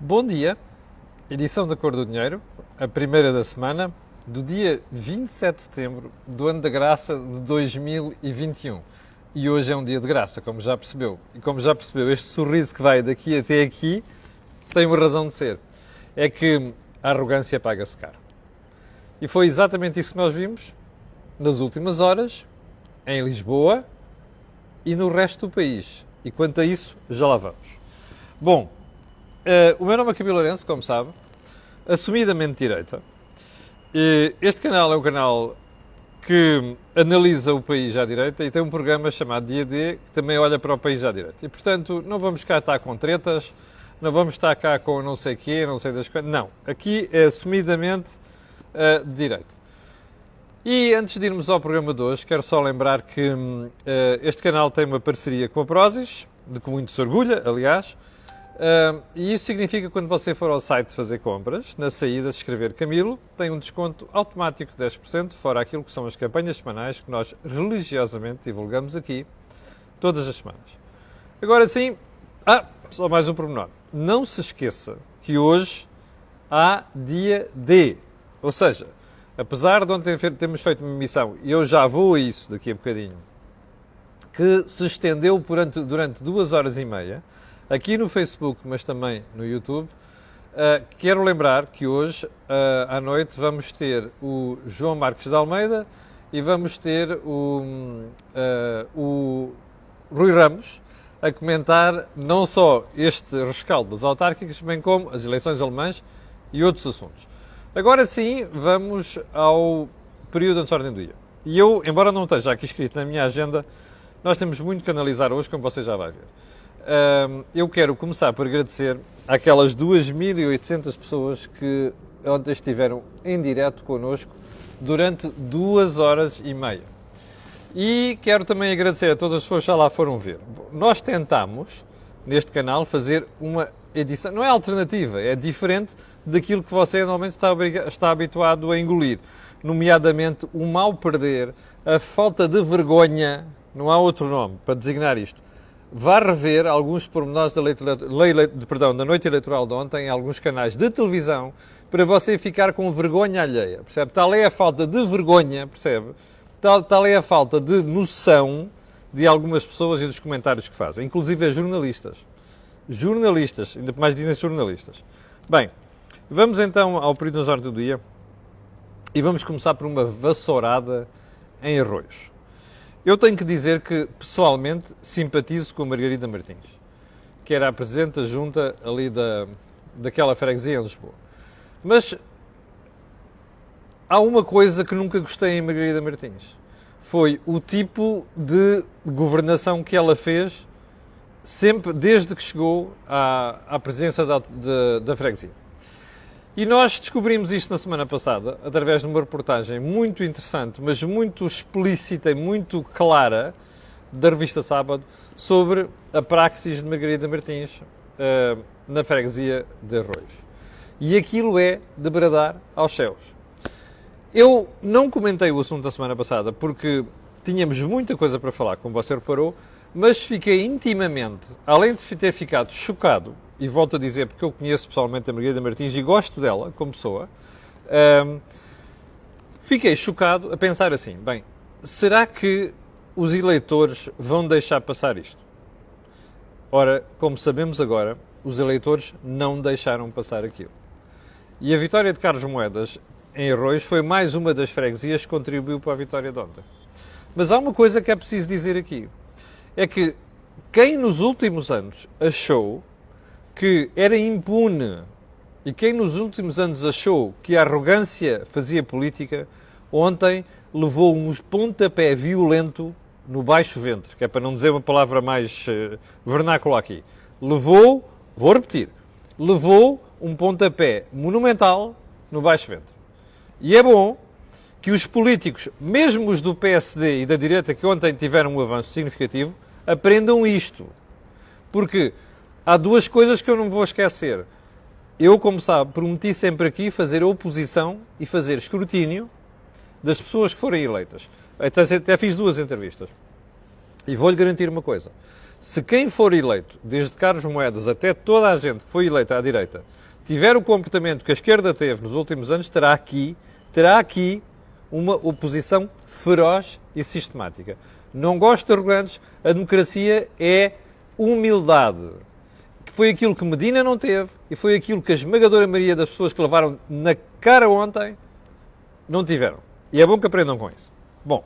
Bom dia, edição da Cor do Dinheiro, a primeira da semana, do dia 27 de setembro do ano da graça de 2021. E hoje é um dia de graça, como já percebeu. E como já percebeu, este sorriso que vai daqui até aqui tem uma razão de ser. É que a arrogância paga-se caro. E foi exatamente isso que nós vimos nas últimas horas, em Lisboa e no resto do país. E quanto a isso, já lá vamos. Bom, o meu nome é Camilo Lourenço, como sabe, assumidamente de direita. Este canal é um canal que analisa o país à direita e tem um programa chamado Dia D que também olha para o país à direita. E, portanto, não vamos cá estar com tretas, não vamos estar cá com não sei quê, não sei das coisas. Não, aqui é assumidamente de direita. E antes de irmos ao programa de hoje, quero só lembrar que este canal tem uma parceria com a Prozis, de que muito se orgulha, aliás. E isso significa que quando você for ao site fazer compras, na saída, se escrever Camilo, tem um desconto automático de 10%, fora aquilo que são as campanhas semanais que nós religiosamente divulgamos aqui todas as semanas. Agora sim, só mais um pormenor. Não se esqueça que hoje há dia D, ou seja, apesar de ontem termos feito uma emissão, e eu já vou a isso daqui a bocadinho, que se estendeu durante 2 horas e meia, aqui no Facebook, mas também no YouTube, quero lembrar que hoje, à noite, vamos ter o João Marques de Almeida e vamos ter o Rui Ramos a comentar não só este rescaldo das autárquicas, bem como as eleições alemãs e outros assuntos. Agora sim, vamos ao período antes da ordem do dia. E eu, embora não esteja aqui escrito na minha agenda, nós temos muito que analisar hoje, como você já vai ver. Eu quero começar por agradecer àquelas 2.800 pessoas que ontem estiveram em direto connosco durante 2 horas e meia. E quero também agradecer a todas as pessoas que já lá foram ver. Nós tentámos, neste canal, fazer uma edição, não é alternativa, é diferente daquilo que você normalmente está habituado a engolir. Nomeadamente o mal perder, a falta de vergonha, não há outro nome para designar isto. Vá rever alguns pormenores da noite eleitoral de ontem em alguns canais de televisão para você ficar com vergonha alheia, percebe? Tal é a falta de vergonha, percebe? Tal é a falta de noção de algumas pessoas e dos comentários que fazem, inclusive jornalistas. Jornalistas, ainda mais dizem jornalistas. Bem, vamos então ao período nas ordens do dia e vamos começar por uma vassourada em Arroios. Eu tenho que dizer que, pessoalmente, simpatizo com a Margarida Martins, que era a Presidente da Junta ali daquela freguesia em Lisboa. Mas há uma coisa que nunca gostei em Margarida Martins. Foi o tipo de governação que ela fez sempre, desde que chegou à presidência da freguesia. E nós descobrimos isto na semana passada, através de uma reportagem muito interessante, mas muito explícita e muito clara, da revista Sábado, sobre a praxis de Margarida Martins na freguesia de Arroios. E aquilo é de bradar aos céus. Eu não comentei o assunto da semana passada, porque tínhamos muita coisa para falar, como você reparou, mas fiquei intimamente, além de ter ficado chocado, e volto a dizer porque eu conheço pessoalmente a Margarida Martins e gosto dela como pessoa, fiquei chocado a pensar assim, bem, será que os eleitores vão deixar passar isto? Ora, como sabemos agora, os eleitores não deixaram passar aquilo. E a vitória de Carlos Moedas em Arroios foi mais uma das freguesias que contribuiu para a vitória de ontem. Mas há uma coisa que é preciso dizer aqui, é que quem nos últimos anos achou que era impune e quem nos últimos anos achou que a arrogância fazia política, ontem levou um pontapé violento no baixo ventre, que é para não dizer uma palavra mais vernácula aqui. Levou, vou repetir, levou um pontapé monumental no baixo ventre. E é bom que os políticos, mesmo os do PSD e da direita que ontem tiveram um avanço significativo, aprendam isto. Porque há 2 coisas que eu não vou esquecer. Eu, como sabe, prometi sempre aqui fazer oposição e fazer escrutínio das pessoas que forem eleitas. Até fiz 2 entrevistas. E vou-lhe garantir uma coisa. Se quem for eleito, desde Carlos Moedas até toda a gente que foi eleita à direita, tiver o comportamento que a esquerda teve nos últimos anos, terá aqui uma oposição feroz e sistemática. Não gosto de arrogantes, a democracia é humildade. Que foi aquilo que Medina não teve e foi aquilo que a esmagadora maioria das pessoas que levaram na cara ontem não tiveram. E é bom que aprendam com isso. Bom,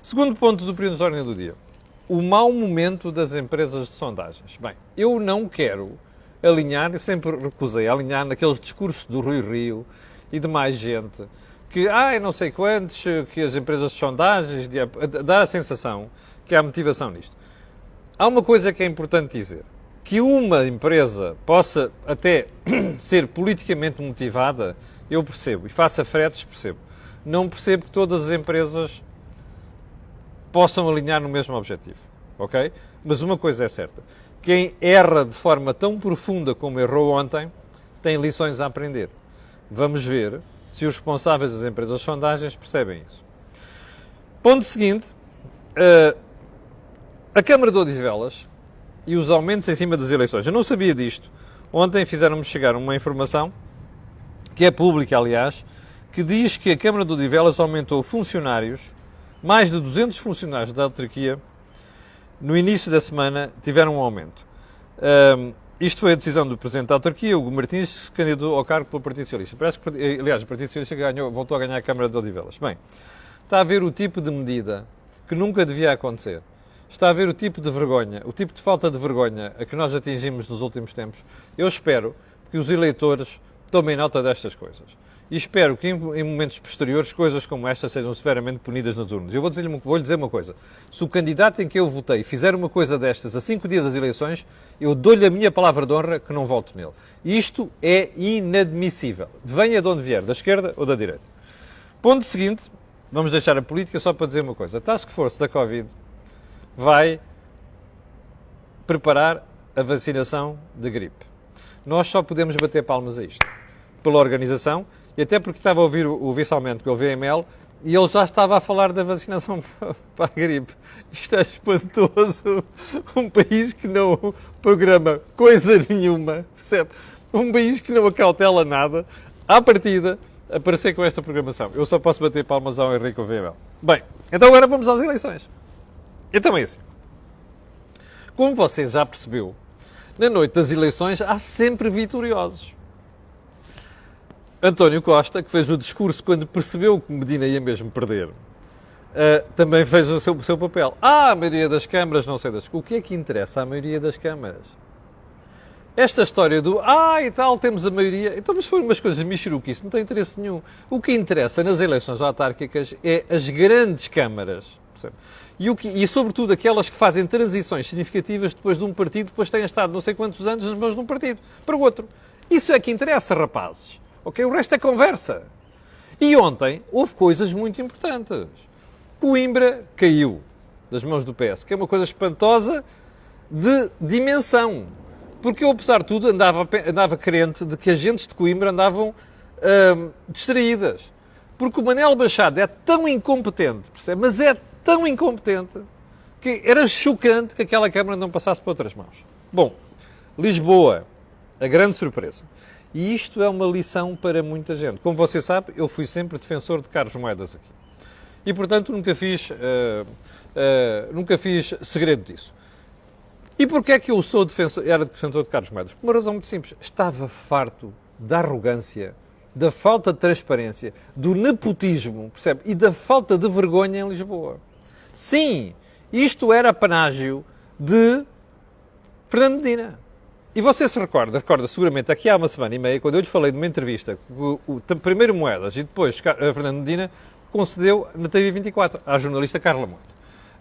segundo ponto do período de ordem do dia. O mau momento das empresas de sondagens. Bem, eu não quero alinhar, eu sempre recusei alinhar naqueles discursos do Rui Rio e de mais gente que, não sei quantos, que as empresas de sondagens, dá a sensação que há motivação nisto. Há uma coisa que é importante dizer, que uma empresa possa até ser politicamente motivada, eu percebo, e faça fretes, percebo. Não percebo que todas as empresas possam alinhar no mesmo objetivo, ok? Mas uma coisa é certa, quem erra de forma tão profunda como errou ontem, tem lições a aprender. Vamos ver se os responsáveis das empresas de sondagens percebem isso. Ponto seguinte, a Câmara de Odivelas e os aumentos em cima das eleições. Eu não sabia disto. Ontem fizeram-me chegar uma informação, que é pública, aliás, que diz que a Câmara de Odivelas aumentou funcionários, mais de 200 funcionários da autarquia, no início da semana, tiveram um aumento. Isto foi a decisão do Presidente da autarquia, Hugo Martins, que se candidatou ao cargo pelo Partido Socialista. Parece que, aliás, o Partido Socialista voltou a ganhar a Câmara de Odivelas. Bem, está a ver o tipo de medida que nunca devia acontecer. Está a ver o tipo de vergonha, o tipo de falta de vergonha a que nós atingimos nos últimos tempos. Eu espero que os eleitores tomem nota destas coisas. E espero que em momentos posteriores coisas como esta sejam severamente punidas nas urnas. Eu vou-lhe dizer uma coisa. Se o candidato em que eu votei fizer uma coisa destas a 5 dias das eleições, eu dou-lhe a minha palavra de honra que não voto nele. Isto é inadmissível. Venha de onde vier, da esquerda ou da direita. Ponto seguinte, vamos deixar a política só para dizer uma coisa. A Task Force da Covid vai preparar a vacinação da gripe. Nós só podemos bater palmas a isto. Pela organização, e até porque estava a ouvir o vice-almirante do VML e ele já estava a falar da vacinação para a gripe. Isto é espantoso. Um país que não programa coisa nenhuma, percebe? Um país que não acautela nada, à partida, aparecer com esta programação. Eu só posso bater palmas ao Henrique do VML. Bem, então agora vamos às eleições. Então é assim. Como você já percebeu, na noite das eleições há sempre vitoriosos. António Costa, que fez o discurso quando percebeu que Medina ia mesmo perder, também fez o seu papel. A maioria das câmaras, não sei das... O que é que interessa à maioria das câmaras? Esta história do, e tal, temos a maioria... Então, mas foram umas coisas michuruquice, não tem interesse nenhum. O que interessa nas eleições autárquicas é as grandes câmaras, percebe? E, sobretudo, aquelas que fazem transições significativas depois de um partido, depois têm estado não sei quantos anos nas mãos de um partido para o outro. Isso é que interessa, rapazes. Ok? O resto é conversa. E ontem houve coisas muito importantes. Coimbra caiu das mãos do PS, que é uma coisa espantosa de dimensão. Porque eu, apesar de tudo, andava crente de que agentes de Coimbra andavam distraídas. Porque o Manel Machado é tão incompetente, percebe? Mas é tão incompetente que era chocante que aquela Câmara não passasse para outras mãos. Bom, Lisboa, a grande surpresa. E isto é uma lição para muita gente. Como você sabe, eu fui sempre defensor de Carlos Moedas aqui. E, portanto, nunca fiz segredo disso. E porquê é que eu era defensor de Carlos Moedas? Por uma razão muito simples. Estava farto da arrogância, da falta de transparência, do nepotismo, percebe? E da falta de vergonha em Lisboa. Sim, isto era panágio de Fernando Medina. E você se recorda seguramente, aqui há uma semana e meia, quando eu lhe falei de uma entrevista que primeiro Moedas e depois Fernando Medina concedeu na TV24 à jornalista Carla Moita.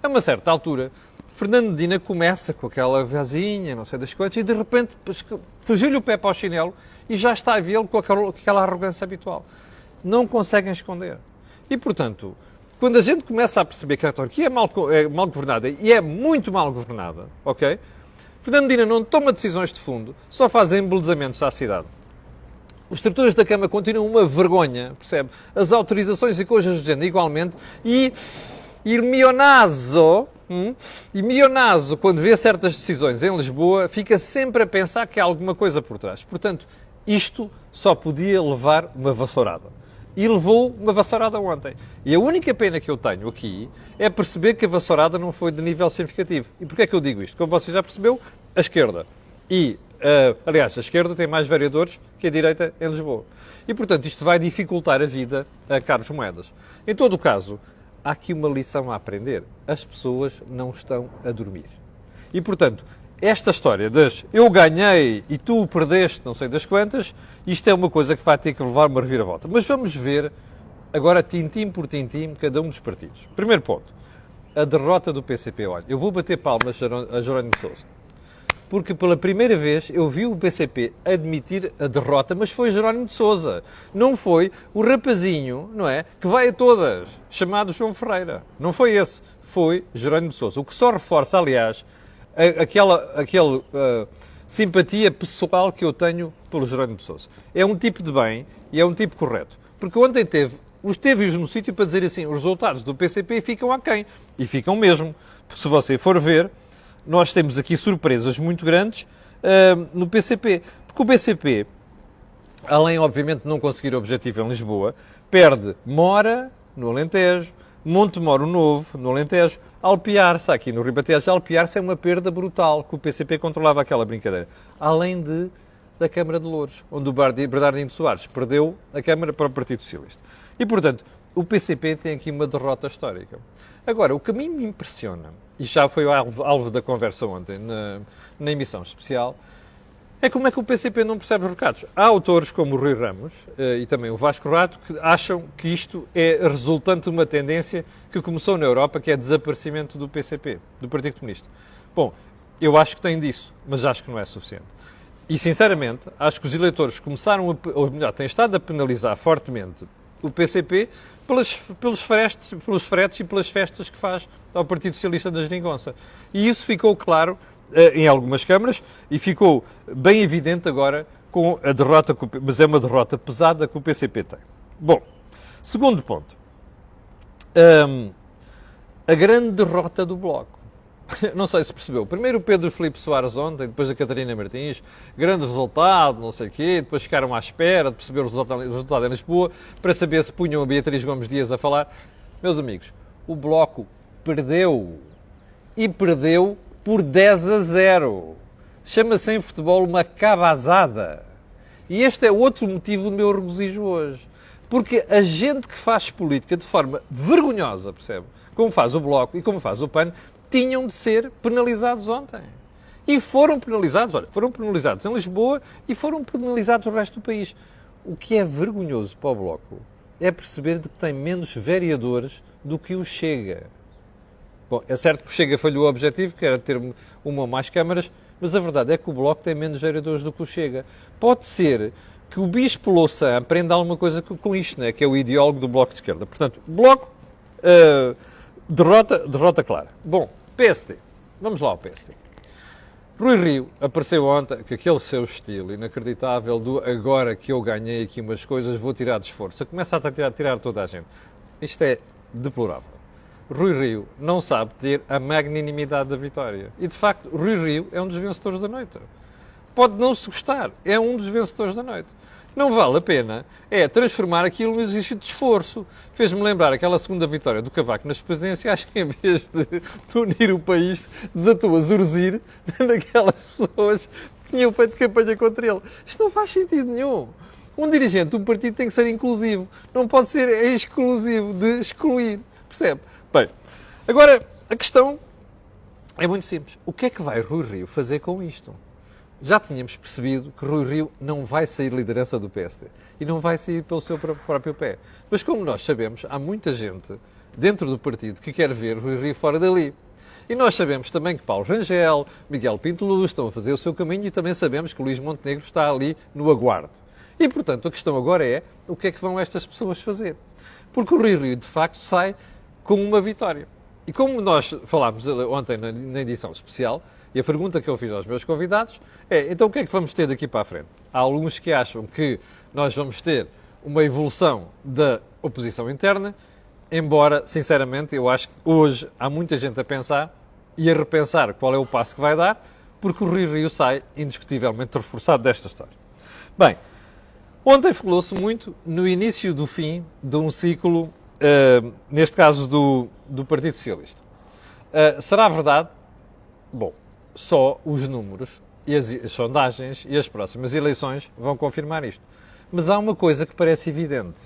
A uma certa altura, Fernando Medina começa com aquela vozinha, não sei das quantas, e de repente fugiu-lhe o pé para o chinelo e já está a vê-lo com aquela arrogância habitual. Não conseguem esconder. E, portanto, quando a gente começa a perceber que a autarquia é mal governada, e é muito mal governada, ok? Fernando Medina não toma decisões de fundo, só faz embelezamentos à cidade. Os estruturas da Câmara continuam uma vergonha, percebe? As autorizações e coisas do género igualmente. E il mio naso, E Mionaso, quando vê certas decisões em Lisboa, fica sempre a pensar que há alguma coisa por trás. Portanto, isto só podia levar uma vassourada. E levou uma vassourada ontem. E a única pena que eu tenho aqui é perceber que a vassourada não foi de nível significativo. E porquê é que eu digo isto? Como você já percebeu, a esquerda. Aliás, a esquerda tem mais vereadores que a direita em Lisboa. E, portanto, isto vai dificultar a vida a Carlos Moedas. Em todo o caso, há aqui uma lição a aprender. As pessoas não estão a dormir. E, portanto, esta história das eu ganhei e tu perdeste não sei das quantas, isto é uma coisa que vai ter que levar uma reviravolta. Mas vamos ver agora, tintim por tintim, cada um dos partidos. Primeiro ponto, a derrota do PCP. Olha, eu vou bater palmas a Jerónimo de Sousa. Porque pela primeira vez eu vi o PCP admitir a derrota, mas foi Jerónimo de Sousa. Não foi o rapazinho, não é, que vai a todas, chamado João Ferreira. Não foi esse, foi Jerónimo de Sousa. O que só reforça, aliás, aquela simpatia pessoal que eu tenho pelo Jerónimo de Sousa. É um tipo de bem e é um tipo correto. Porque ontem esteve-os no sítio para dizer assim, os resultados do PCP ficam aquém. E ficam mesmo. Porque se você for ver, nós temos aqui surpresas muito grandes no PCP. Porque o PCP, além, obviamente, de não conseguir o objetivo em Lisboa, perde Mora, no Alentejo, Montemoro Novo, no Alentejo, Alpiarça, aqui no Ribatejo. Alpiarça é uma perda brutal, que o PCP controlava aquela brincadeira. Além da Câmara de Louros, onde o Bernardino Soares perdeu a Câmara para o Partido Socialista. E, portanto, o PCP tem aqui uma derrota histórica. Agora, o que a mim me impressiona, e já foi o alvo da conversa ontem na emissão especial, é como é que o PCP não percebe os recados. Há autores como o Rui Ramos e também o Vasco Rato que acham que isto é resultante de uma tendência que começou na Europa, que é o desaparecimento do PCP, do Partido Comunista. Bom, eu acho que tem disso, mas acho que não é suficiente. E, sinceramente, acho que os eleitores começaram ou melhor, têm estado a penalizar fortemente o PCP pelos fretes e pelas festas que faz ao Partido Socialista da Geringonça. E isso ficou claro em algumas câmaras e ficou bem evidente agora com a derrota, mas é uma derrota pesada que o PCP tem. Bom, segundo ponto. A grande derrota do Bloco. Não sei se percebeu. Primeiro o Pedro Filipe Soares ontem, depois a Catarina Martins, grande resultado, não sei o quê, depois ficaram à espera de perceber o resultado em Lisboa, para saber se punham a Beatriz Gomes Dias a falar. Meus amigos, o Bloco perdeu. E perdeu por 10-0. Chama-se em futebol uma cabazada. E este é outro motivo do meu regozijo hoje. Porque a gente que faz política de forma vergonhosa, percebe? Como faz o Bloco e como faz o PAN, tinham de ser penalizados ontem. E foram penalizados, olha, foram penalizados em Lisboa e foram penalizados no resto do país. O que é vergonhoso para o Bloco é perceber de que tem menos vereadores do que o Chega. Bom, é certo que o Chega falhou o objetivo, que era ter uma ou mais câmaras, mas a verdade é que o Bloco tem menos vereadores do que o Chega. Pode ser que o Bispo Louçã aprenda alguma coisa com isto, né? Que é o ideólogo do Bloco de Esquerda. Portanto, Bloco, derrota clara. Bom, PSD. Vamos lá ao PSD. Rui Rio apareceu ontem com aquele seu estilo inacreditável do agora que eu ganhei aqui umas coisas, vou tirar de esforço. Começa a tirar toda a gente. Isto é deplorável. Rui Rio não sabe ter a magnanimidade da vitória. E, de facto, Rui Rio é um dos vencedores da noite. Pode não se gostar, é um dos vencedores da noite. Não vale a pena transformar aquilo num exercício de esforço. Fez-me lembrar aquela segunda vitória do Cavaco nas presidenciais, que em vez de unir o país, desatou a zurzir naquelas pessoas que tinham feito campanha contra ele. Isto não faz sentido nenhum. Um dirigente de um partido tem que ser inclusivo. Não pode ser exclusivo de excluir. Percebe? Bem, agora a questão é muito simples. O que é que vai Rui Rio fazer com isto? Já tínhamos percebido que Rui Rio não vai sair liderança do PSD e não vai sair pelo seu próprio pé. Mas como nós sabemos, há muita gente dentro do partido que quer ver Rui Rio fora dali. E nós sabemos também que Paulo Rangel, Miguel Pinto Luz estão a fazer o seu caminho e também sabemos que Luís Montenegro está ali no aguardo. E, portanto, a questão agora é o que é que vão estas pessoas fazer? Porque o Rui Rio, de facto, sai com uma vitória. E como nós falámos ontem na edição especial, e a pergunta que eu fiz aos meus convidados é, então o que é que vamos ter daqui para a frente? Há alguns que acham que nós vamos ter uma evolução da oposição interna, embora, sinceramente, eu acho que hoje há muita gente a pensar e a repensar qual é o passo que vai dar, porque o Rui Rio sai indiscutivelmente reforçado desta história. Bem, ontem falou-se muito no início do fim de um ciclo, neste caso do Partido Socialista. Será verdade? Bom, só os números e as sondagens e as próximas eleições vão confirmar isto. Mas há uma coisa que parece evidente.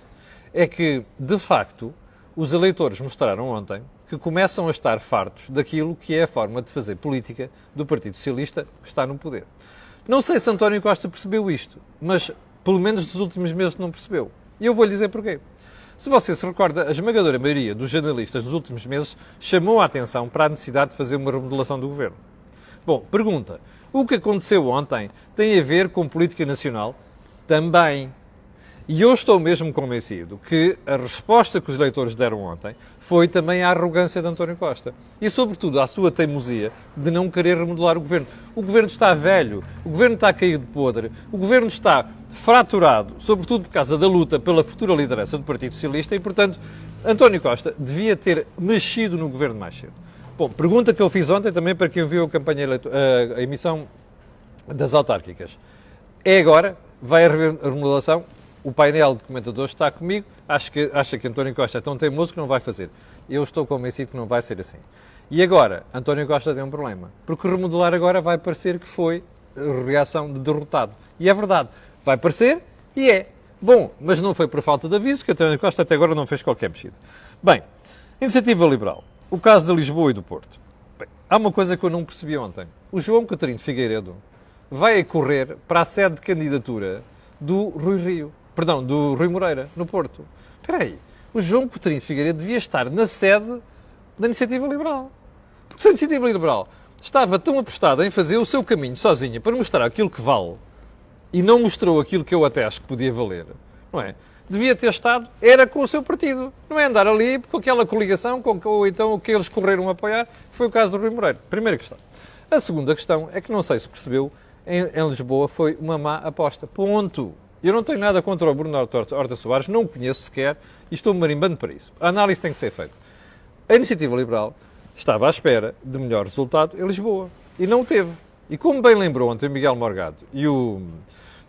É que, de facto, os eleitores mostraram ontem que começam a estar fartos daquilo que é a forma de fazer política do Partido Socialista que está no poder. Não sei se António Costa percebeu isto, mas pelo menos nos últimos meses não percebeu. E eu vou-lhe dizer porquê. Se você se recorda, a esmagadora maioria dos jornalistas nos últimos meses chamou a atenção para a necessidade de fazer uma remodelação do governo. Bom, pergunta, o que aconteceu ontem tem a ver com política nacional? Também. E eu estou mesmo convencido que a resposta que os eleitores deram ontem foi também a arrogância de António Costa. E, sobretudo, a sua teimosia de não querer remodelar o governo. O governo está velho, o governo está caído de podre, o governo está fraturado, sobretudo por causa da luta pela futura liderança do Partido Socialista e, portanto, António Costa devia ter mexido no governo mais cedo. Bom, pergunta que eu fiz ontem também para quem viu a emissão das autárquicas. É agora? Vai haver a remodelação? O painel de comentadores está comigo, acha que António Costa é tão teimoso que não vai fazer. Eu estou convencido que não vai ser assim. E agora, António Costa tem um problema, porque remodelar agora vai parecer que foi reação de derrotado. E é verdade, vai parecer e é. Bom, mas não foi por falta de aviso, que António Costa até agora não fez qualquer mexida. Bem, Iniciativa Liberal, o caso de Lisboa e do Porto. Bem, há uma coisa que eu não percebi ontem. O João Coutinho de Figueiredo vai correr para a sede de candidatura do Rui Rio. Perdão, do Rui Moreira, no Porto. Espera aí, o João Coutinho de Figueiredo devia estar na sede da Iniciativa Liberal. Porque se a Iniciativa Liberal estava tão apostada em fazer o seu caminho sozinha para mostrar aquilo que vale e não mostrou aquilo que eu até acho que podia valer, não é? Devia ter estado, era com o seu partido. Não é andar ali com aquela coligação, ou então o que eles correram a apoiar, foi o caso do Rui Moreira. Primeira questão. A segunda questão é que não sei se percebeu, em Lisboa foi uma má aposta. Ponto. Eu não tenho nada contra o Bruno Horta Soares, não o conheço sequer e estou marimbando para isso. A análise tem que ser feita. A Iniciativa Liberal estava à espera de melhor resultado em Lisboa e não o teve. E como bem lembrou ontem Miguel Morgado e o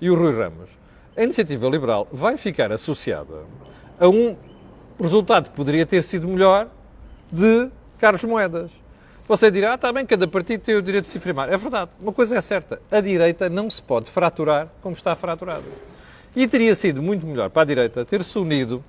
Rui Ramos, a Iniciativa Liberal vai ficar associada a um resultado que poderia ter sido melhor de Carlos Moedas. Você dirá, está bem, cada partido tem o direito de se afirmar. É verdade, uma coisa é certa, a direita não se pode fraturar como está fraturada. E teria sido muito melhor para a direita ter-se unido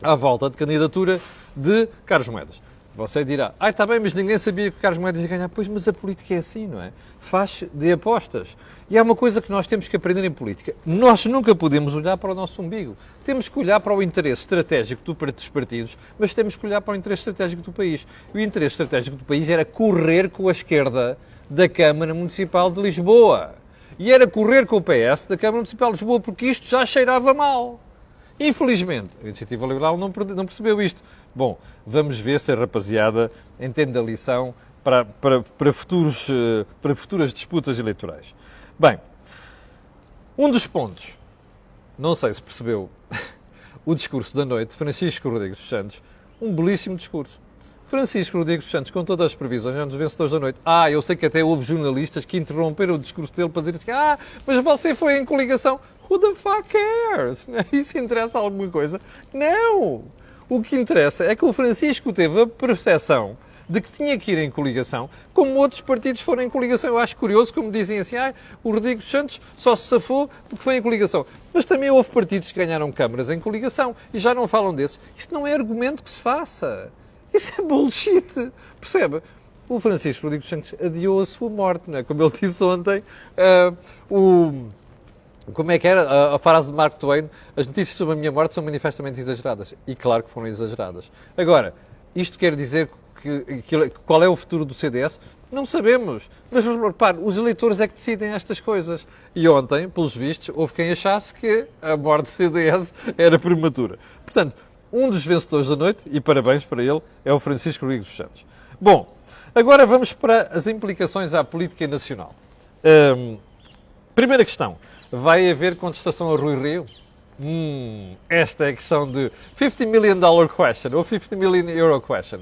à volta de candidatura de Carlos Moedas. Você dirá, está bem, mas ninguém sabia que Carlos Moedas ia ganhar. Pois, mas a política é assim, não é? Faz de apostas. E há uma coisa que nós temos que aprender em política. Nós nunca podemos olhar para o nosso umbigo. Temos que olhar para o interesse estratégico dos partidos, mas temos que olhar para o interesse estratégico do país. E o interesse estratégico do país era correr com a esquerda da Câmara Municipal de Lisboa. E era correr com o PS da Câmara Municipal de Lisboa, porque isto já cheirava mal. Infelizmente, a Iniciativa Liberal não percebeu isto. Bom, vamos ver se a rapaziada entende a lição para futuras disputas eleitorais. Bem, um dos pontos, não sei se percebeu, o discurso da noite de Francisco Rodrigues dos Santos, um belíssimo discurso. Francisco Rodrigues dos Santos, com todas as previsões, é um dos vencedores da noite. Eu sei que até houve jornalistas que interromperam o discurso dele para dizer assim, mas você foi em coligação. Who the fuck cares? Isso interessa alguma coisa? Não! O que interessa é que o Francisco teve a percepção de que tinha que ir em coligação, como outros partidos foram em coligação. Eu acho curioso, como dizem assim, o Rodrigues dos Santos só se safou porque foi em coligação. Mas também houve partidos que ganharam câmaras em coligação e já não falam desses. Isto não é argumento que se faça. Isso é bullshit. Percebe? O Francisco Rodrigues dos Santos adiou a sua morte, não é? Como ele disse ontem, como é que era a frase de Mark Twain? As notícias sobre a minha morte são manifestamente exageradas. E claro que foram exageradas. Agora, isto quer dizer qual é o futuro do CDS? Não sabemos. Mas, repare, os eleitores é que decidem estas coisas. E ontem, pelos vistos, houve quem achasse que a morte do CDS era prematura. Portanto, um dos vencedores da noite, e parabéns para ele, é o Francisco Rodrigues dos Santos. Bom, agora vamos para as implicações à política nacional. Primeira questão. Vai haver contestação a Rui Rio? Esta é a questão de $50 million question ou €50 million question.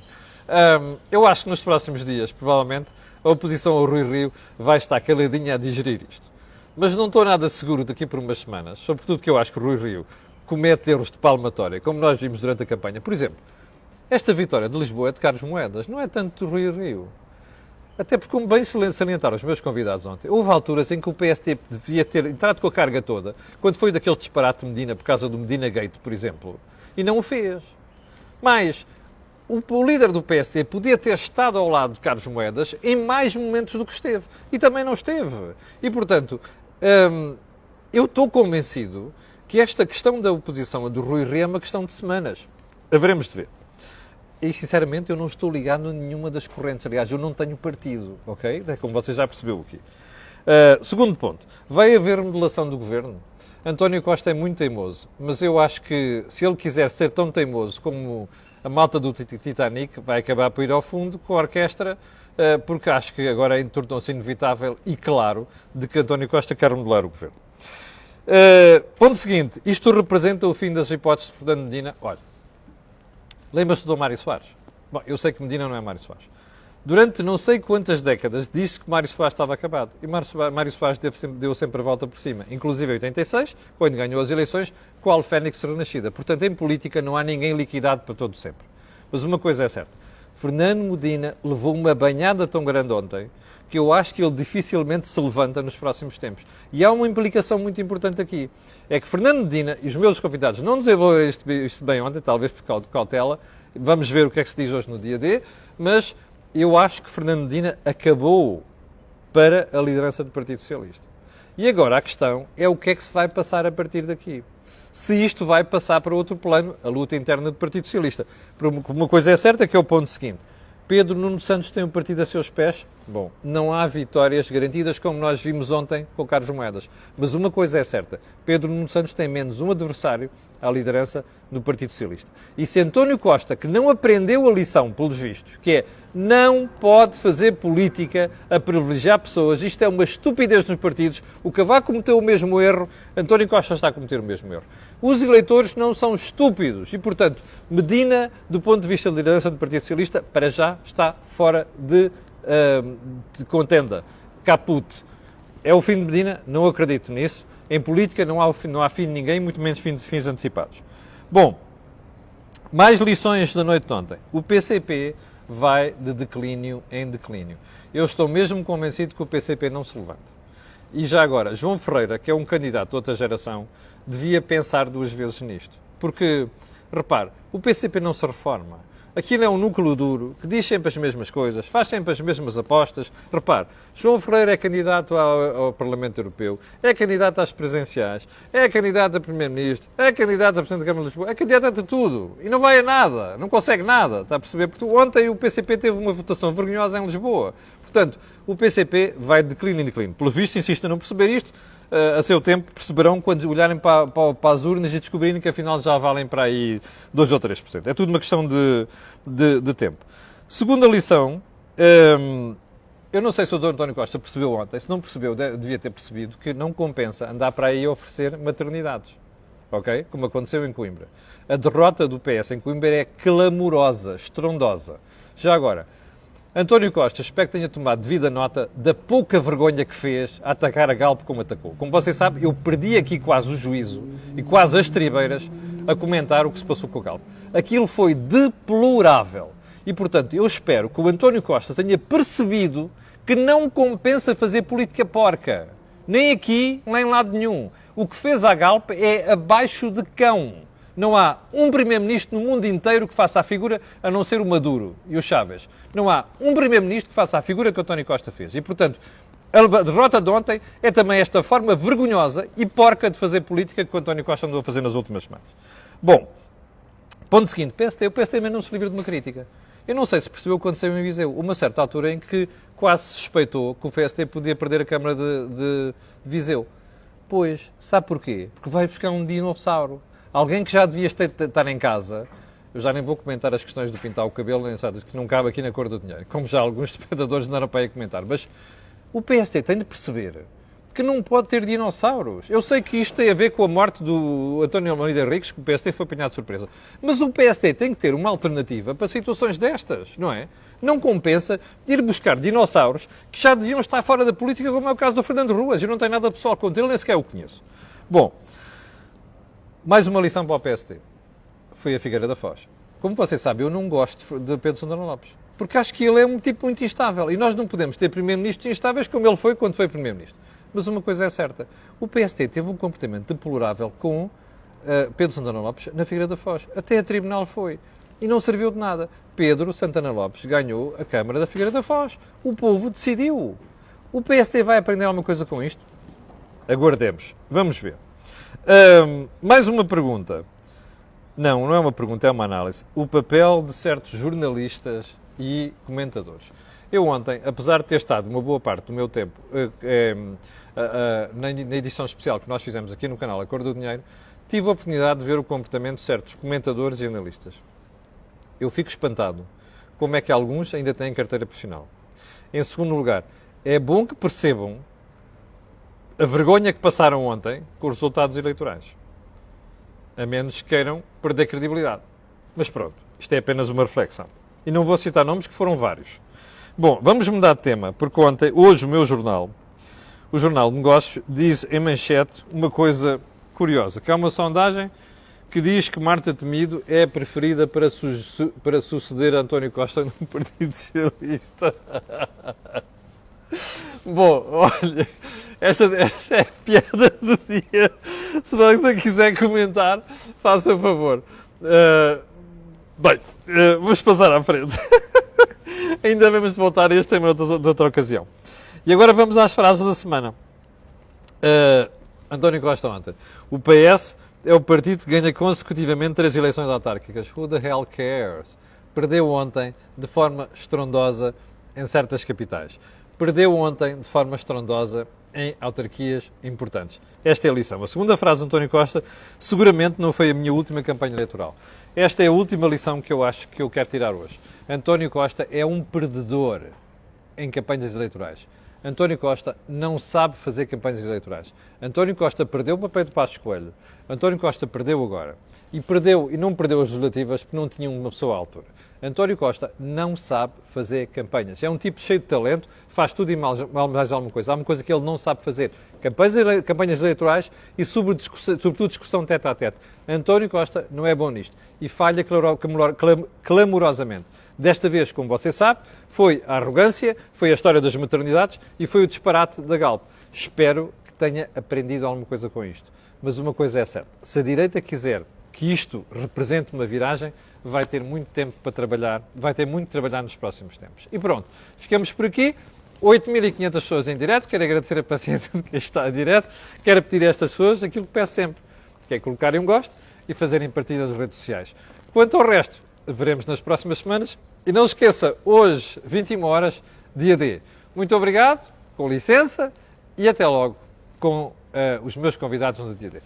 Eu acho que nos próximos dias, provavelmente, a oposição ao Rui Rio vai estar caladinha a digerir isto. Mas não estou nada seguro daqui por umas semanas, sobretudo que eu acho que o Rui Rio comete erros de palmatória, como nós vimos durante a campanha. Por exemplo, esta vitória de Lisboa é de Carlos Moedas, não é tanto do Rui Rio. Até porque, como bem salientaram os meus convidados ontem, houve alturas em que o PST devia ter entrado com a carga toda, quando foi daquele disparate de Medina, por causa do Medina Gate, por exemplo, e não o fez. Mas o líder do PSD podia ter estado ao lado de Carlos Moedas em mais momentos do que esteve. E também não esteve. E, portanto, eu estou convencido que esta questão da oposição a do Rui Rio é uma questão de semanas. Haveremos de ver. E, sinceramente, eu não estou ligado a nenhuma das correntes. Aliás, eu não tenho partido, ok? É como você já percebeu aqui. Segundo ponto. Vai haver remodelação do governo? António Costa é muito teimoso, mas eu acho que se ele quiser ser tão teimoso como a malta do Titanic, vai acabar por ir ao fundo com a orquestra, porque acho que agora tornou-se inevitável e claro de que António Costa quer remodelar o governo. Ponto seguinte. Isto representa o fim das hipóteses de Fernando Medina? Olha, lembra-se do Mário Soares? Bom, eu sei que Medina não é Mário Soares. Durante não sei quantas décadas disse que Mário Soares estava acabado. E Mário Soares deu sempre a volta por cima. Inclusive em 86, quando ganhou as eleições, qual Fênix renascida. Portanto, em política não há ninguém liquidado para todo sempre. Mas uma coisa é certa. Fernando Medina levou uma banhada tão grande ontem que eu acho que ele dificilmente se levanta nos próximos tempos. E há uma implicação muito importante aqui. É que Fernando Medina e os meus convidados não desenvolveram isto bem ontem, talvez por cautela. Vamos ver o que é que se diz hoje no dia D. Mas eu acho que Fernando Medina acabou para a liderança do Partido Socialista. E agora a questão é o que é que se vai passar a partir daqui. Se isto vai passar para outro plano, a luta interna do Partido Socialista. Uma coisa é certa, que é o ponto seguinte. Pedro Nuno Santos tem um partido a seus pés? Bom, não há vitórias garantidas como nós vimos ontem com Carlos Moedas. Mas uma coisa é certa. Pedro Nuno Santos tem menos um adversário à liderança do Partido Socialista. E se António Costa, que não aprendeu a lição, pelos vistos, que é não pode fazer política a privilegiar pessoas, isto é uma estupidez nos partidos, o Cavaco cometeu o mesmo erro, António Costa está a cometer o mesmo erro. Os eleitores não são estúpidos e, portanto, Medina, do ponto de vista da liderança do Partido Socialista, para já está fora de contenda. Caput. É o fim de Medina? Não acredito nisso. Em política não há fim de ninguém, muito menos fins antecipados. Bom, mais lições da noite de ontem. O PCP vai de declínio em declínio. Eu estou mesmo convencido que o PCP não se levanta. E já agora, João Ferreira, que é um candidato de outra geração, devia pensar duas vezes nisto. Porque, repare, o PCP não se reforma. Aquilo é um núcleo duro, que diz sempre as mesmas coisas, faz sempre as mesmas apostas. Repare, João Ferreira é candidato ao Parlamento Europeu, é candidato às presidenciais, é candidato a Primeiro-Ministro, é candidato a Presidente da Câmara de Lisboa, é candidato a tudo. E não vai a nada, não consegue nada, está a perceber? Porque ontem o PCP teve uma votação vergonhosa em Lisboa. Portanto, o PCP vai de declínio em declínio. Pelo visto, insisto em não perceber isto, a seu tempo perceberão quando olharem para as urnas e descobrirem que afinal já valem para aí 2 ou 3%. É tudo uma questão de tempo. Segunda lição, eu não sei se o Dr. António Costa percebeu ontem, se não percebeu, devia ter percebido que não compensa andar para aí a oferecer maternidades, ok? Como aconteceu em Coimbra. A derrota do PS em Coimbra é clamorosa, estrondosa. Já agora, António Costa, espero que tenha tomado devida nota da pouca vergonha que fez a atacar a Galp como atacou. Como vocês sabem, eu perdi aqui quase o juízo e quase as tribeiras a comentar o que se passou com a Galp. Aquilo foi deplorável. E, portanto, eu espero que o António Costa tenha percebido que não compensa fazer política porca. Nem aqui, nem em lado nenhum. O que fez à Galp é abaixo de cão. Não há um Primeiro-Ministro no mundo inteiro que faça a figura, a não ser o Maduro e o Chávez. Não há um Primeiro-Ministro que faça a figura que o António Costa fez. E, portanto, a derrota de ontem é também esta forma vergonhosa e porca de fazer política que o António Costa andou a fazer nas últimas semanas. Bom, ponto seguinte, o PST também não se livra de uma crítica. Eu não sei se percebeu o que aconteceu em Viseu. Uma certa altura em que quase suspeitou que o PST podia perder a Câmara de Viseu. Pois, sabe porquê? Porque vai buscar um dinossauro. Alguém que já devia estar em casa, eu já nem vou comentar as questões de pintar o cabelo, que não cabe aqui na cor do dinheiro, como já alguns espectadores andaram para aí a comentar, mas o PST tem de perceber que não pode ter dinossauros. Eu sei que isto tem a ver com a morte do António Almeida Henriques, que o PSD foi apanhado de surpresa. Mas o PSD tem que ter uma alternativa para situações destas, não é? Não compensa ir buscar dinossauros que já deviam estar fora da política, como é o caso do Fernando Ruas. Eu não tenho nada pessoal contra ele, nem sequer o conheço. Bom, mais uma lição para o PSD. Foi a Figueira da Foz. Como você sabe, eu não gosto de Pedro Santana Lopes. Porque acho que ele é um tipo muito instável. E nós não podemos ter primeiro-ministros instáveis como ele foi quando foi primeiro-ministro. Mas uma coisa é certa. O PSD teve um comportamento deplorável com Pedro Santana Lopes na Figueira da Foz. Até a tribunal foi. E não serviu de nada. Pedro Santana Lopes ganhou a Câmara da Figueira da Foz. O povo decidiu. O PSD vai aprender alguma coisa com isto? Aguardemos. Vamos ver. Mais uma pergunta. Não é uma pergunta, é uma análise. O papel de certos jornalistas e comentadores. Eu ontem, apesar de ter estado uma boa parte do meu tempo na edição especial que nós fizemos aqui no canal A Cor do Dinheiro, tive a oportunidade de ver o comportamento de certos comentadores e analistas. Eu fico espantado como é que alguns ainda têm carteira profissional. Em segundo lugar, é bom que percebam a vergonha que passaram ontem com os resultados eleitorais. A menos que queiram perder credibilidade. Mas pronto, isto é apenas uma reflexão. E não vou citar nomes, que foram vários. Bom, vamos mudar de tema, porque hoje o meu jornal, o Jornal de Negócios, diz em manchete uma coisa curiosa, que é uma sondagem que diz que Marta Temido é a preferida para suceder António Costa no Partido Socialista. Bom, olha, esta é a piada do dia. Se você quiser comentar, faça o favor. Vamos passar à frente. Ainda vamos voltar a este tema de outra ocasião. E agora vamos às frases da semana. António Costa ontem. O PS é o partido que ganha consecutivamente 3 eleições autárquicas. Who the hell cares? Perdeu ontem de forma estrondosa em certas capitais. Perdeu ontem de forma estrondosa em autarquias importantes. Esta é a lição. A segunda frase de António Costa seguramente não foi a minha última campanha eleitoral. Esta é a última lição que eu acho que eu quero tirar hoje. António Costa é um perdedor em campanhas eleitorais. António Costa não sabe fazer campanhas eleitorais. António Costa perdeu o papel de Passos Coelho. António Costa perdeu agora. E não perdeu as legislativas porque não tinha uma pessoa à altura. António Costa não sabe fazer campanhas. É um tipo cheio de talento, faz tudo e mais alguma coisa. Há uma coisa que ele não sabe fazer. Campanhas eleitorais e sobretudo discussão tete a tete. António Costa não é bom nisto. E falha clamorosamente. Desta vez, como você sabe, foi a arrogância, foi a história das maternidades e foi o disparate da Galp. Espero que tenha aprendido alguma coisa com isto. Mas uma coisa é certa. Se a direita quiser que isto represente uma viragem, vai ter muito tempo para trabalhar, vai ter muito de trabalhar nos próximos tempos. E pronto, ficamos por aqui. 8.500 pessoas em direto. Quero agradecer a paciência de quem está em direto. Quero pedir a estas pessoas aquilo que peço sempre, que é colocarem um gosto e fazerem partida nas redes sociais. Quanto ao resto, veremos nas próximas semanas. E não se esqueça, hoje, 21 horas, dia D. Muito obrigado, com licença, e até logo com os meus convidados no dia D.